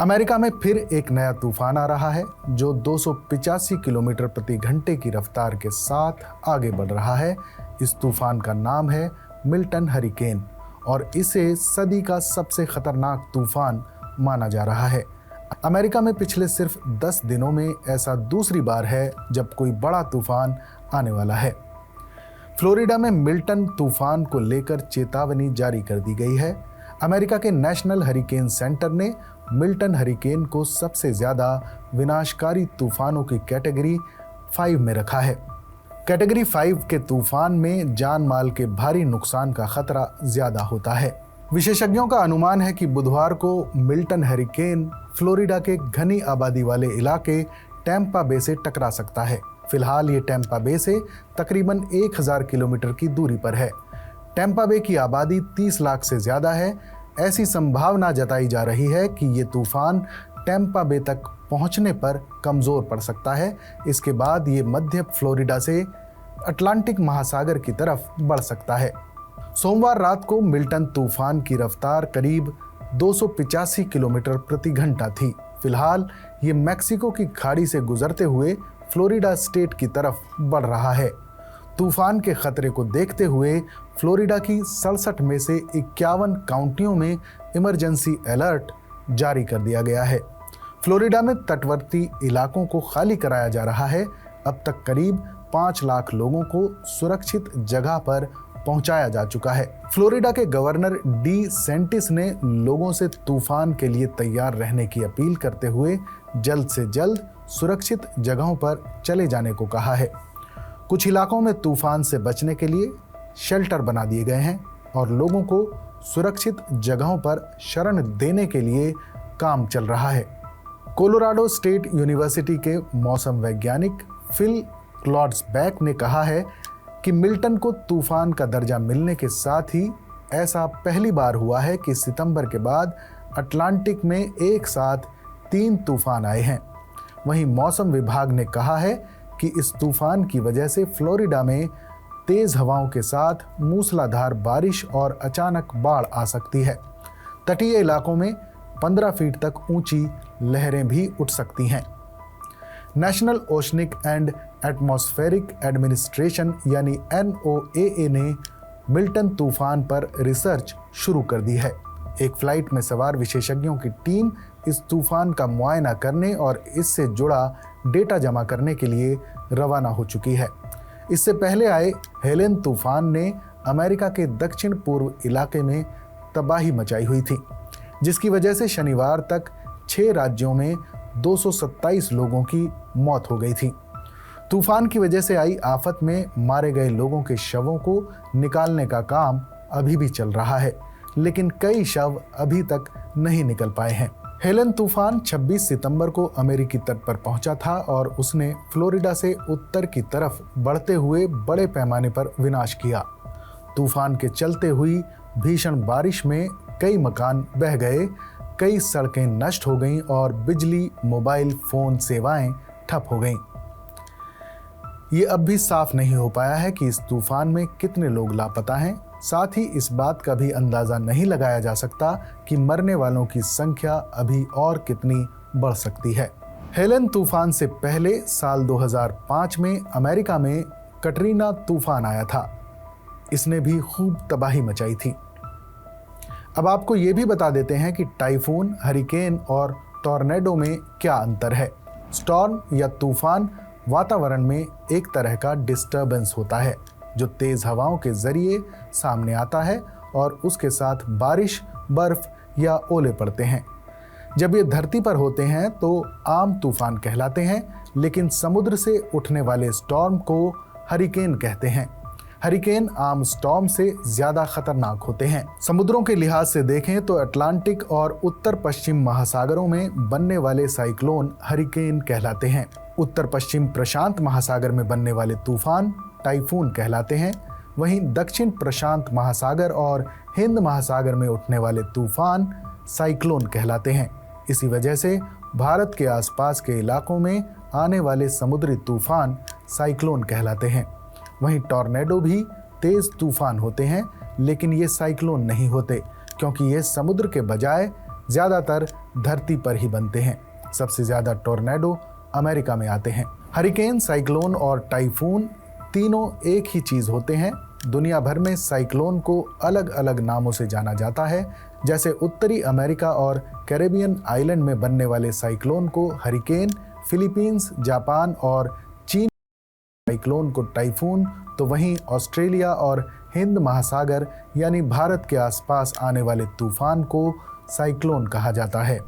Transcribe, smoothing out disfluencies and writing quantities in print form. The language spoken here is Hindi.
अमेरिका में फिर एक नया तूफान आ रहा है जो 285 किलोमीटर प्रति घंटे की रफ्तार के साथ आगे बढ़ रहा है। इस तूफान का नाम है मिल्टन हरिकेन और इसे सदी का सबसे खतरनाक तूफान माना जा रहा है। अमेरिका में पिछले सिर्फ 10 दिनों में ऐसा दूसरी बार है जब कोई बड़ा तूफान आने वाला है। फ्लोरिडा में मिल्टन तूफान को लेकर चेतावनी जारी कर दी गई है। अमेरिका के नेशनल हरिकेन सेंटर ने मिल्टन हरिकेन को सबसे ज़्यादा विनाशकारी तूफानों की कैटेगरी 5 में रखा है। कैटेगरी 5 के तूफान में जान माल के भारी नुकसान का खतरा ज़्यादा होता है। विशेषज्ञों का अनुमान है कि बुधवार को मिल्टन हरिकेन फ्लोरिडा के घनी आबादी वाले इलाके टैम्पा बे से टकरा सकता है। फिलहाल ये टैम्पा बे से तकरीबन 1000 किलोमीटर की दूरी पर है। टैम्पा बे की आबादी 30 लाख से ज़्यादा है। ऐसी संभावना जताई जा रही है कि ये तूफान टैम्पा बे तक पहुंचने पर कमज़ोर पड़ सकता है। इसके बाद ये मध्य फ्लोरिडा से अटलांटिक महासागर की तरफ बढ़ सकता है। सोमवार रात को मिल्टन तूफान की रफ्तार करीब 285 किलोमीटर प्रति घंटा थी। फिलहाल ये मैक्सिको की खाड़ी से गुजरते हुए फ्लोरिडा स्टेट की तरफ बढ़ रहा है। तूफान के खतरे को देखते हुए फ्लोरिडा की 67 में से 51 काउंटियों में इमरजेंसी अलर्ट जारी कर दिया गया है। फ्लोरिडा में तटवर्ती इलाकों को खाली कराया जा रहा है। अब तक करीब 5 लाख लोगों को सुरक्षित जगह पर पहुंचाया जा चुका है। फ्लोरिडा के गवर्नर डी सेंटिस ने लोगों से तूफान के लिए तैयार रहने की अपील करते हुए जल्द से जल्द सुरक्षित जगहों पर चले जाने को कहा है। कुछ इलाकों में तूफान से बचने के लिए शेल्टर बना दिए गए हैं और लोगों को सुरक्षित जगहों पर शरण देने के लिए काम चल रहा है। कोलोराडो स्टेट यूनिवर्सिटी के मौसम वैज्ञानिक फिल क्लॉड्सबैक ने कहा है कि मिल्टन को तूफान का दर्जा मिलने के साथ ही ऐसा पहली बार हुआ है कि सितंबर के बाद अटलांटिक में एक साथ 3 तूफान आए हैं। वहीं मौसम विभाग ने कहा है कि इस तूफान की वजह से फ्लोरिडा में तेज हवाओं के साथ मूसलाधार बारिश और अचानक बाढ़ आ सकती है। तटीय इलाकों में 15 फीट तक ऊंची लहरें भी उठ सकती हैं। National oceanic and atmospheric administration यानी NOAA ने मिल्टन तूफान पर रिसर्च शुरू कर दी है। एक फ्लाइट में सवार विशेषज्ञों की टीम इस तूफान का मुआयना करने और इससे जुड़ा डेटा जमा करने के लिए रवाना हो चुकी है। इससे पहले आए हेलेन तूफान ने अमेरिका के दक्षिण पूर्व इलाके में तबाही मचाई हुई थी, जिसकी वजह से शनिवार तक 6 राज्यों में 227 लोगों की मौत हो गई थी। तूफान की वजह से आई आफत में मारे गए लोगों के शवों को निकालने का काम अभी भी चल रहा है, लेकिन कई शव अभी तक नहीं निकल पाए हैं। हेलेन तूफान 26 सितंबर को अमेरिकी तट पर पहुंचा था और उसने फ्लोरिडा से उत्तर की तरफ बढ़ते हुए बड़े पैमाने पर विनाश किया। तूफान के चलते हुई भीषण बारिश में कई मकान बह गए, कई सड़कें नष्ट हो गईं और बिजली, मोबाइल फोन सेवाएं ठप हो गईं। ये अब भी साफ नहीं हो पाया है कि इस तूफान में कितने लोग लापता हैं। साथ ही इस बात का भी अंदाज़ा नहीं लगाया जा सकता कि मरने वालों की संख्या अभी और कितनी बढ़ सकती है। हेलेन तूफान से पहले साल 2005 में अमेरिका में कटरीना तूफान आया था। इसने भी खूब तबाही मचाई थी। अब आपको ये भी बता देते हैं कि टाइफून, हरिकेन और टॉर्नेडो में क्या अंतर है। स्टॉर्म या तूफान वातावरण में एक तरह का डिस्टर्बेंस होता है जो तेज हवाओं के जरिए सामने आता है और उसके साथ बारिश, बर्फ या ओले पड़ते हैं। जब ये धरती पर होते हैं तो आम तूफान कहलाते हैं, लेकिन समुद्र से उठने वाले स्टॉर्म को हरिकेन कहते हैं। हरिकेन आम स्टॉर्म से ज्यादा खतरनाक होते हैं। समुद्रों के लिहाज से देखें तो अटलांटिक और उत्तर पश्चिम महासागरों में बनने वाले साइक्लोन हरिकेन कहलाते हैं। उत्तर पश्चिम प्रशांत महासागर में बनने वाले तूफान टाइफून कहलाते हैं। वहीं दक्षिण प्रशांत महासागर और हिंद महासागर में उठने वाले तूफान साइक्लोन कहलाते हैं। इसी वजह से भारत के आसपास के इलाकों में आने वाले समुद्री तूफान साइक्लोन कहलाते हैं। वहीं टॉर्नेडो भी तेज तूफान होते हैं, लेकिन ये साइक्लोन नहीं होते क्योंकि ये समुद्र के बजाय ज़्यादातर धरती पर ही बनते हैं। सबसे ज़्यादा टोर्नेडो अमेरिका में आते हैं। हरिकेन, साइक्लोन और टाइफून तीनों एक ही चीज़ होते हैं। दुनिया भर में साइक्लोन को अलग अलग नामों से जाना जाता है। जैसे उत्तरी अमेरिका और कैरेबियन आइलैंड में बनने वाले साइक्लोन को हरिकेन, फिलीपींस, जापान और चीन साइक्लोन को टाइफून, तो वहीं ऑस्ट्रेलिया और हिंद महासागर यानी भारत के आसपास आने वाले तूफान को साइक्लोन कहा जाता है।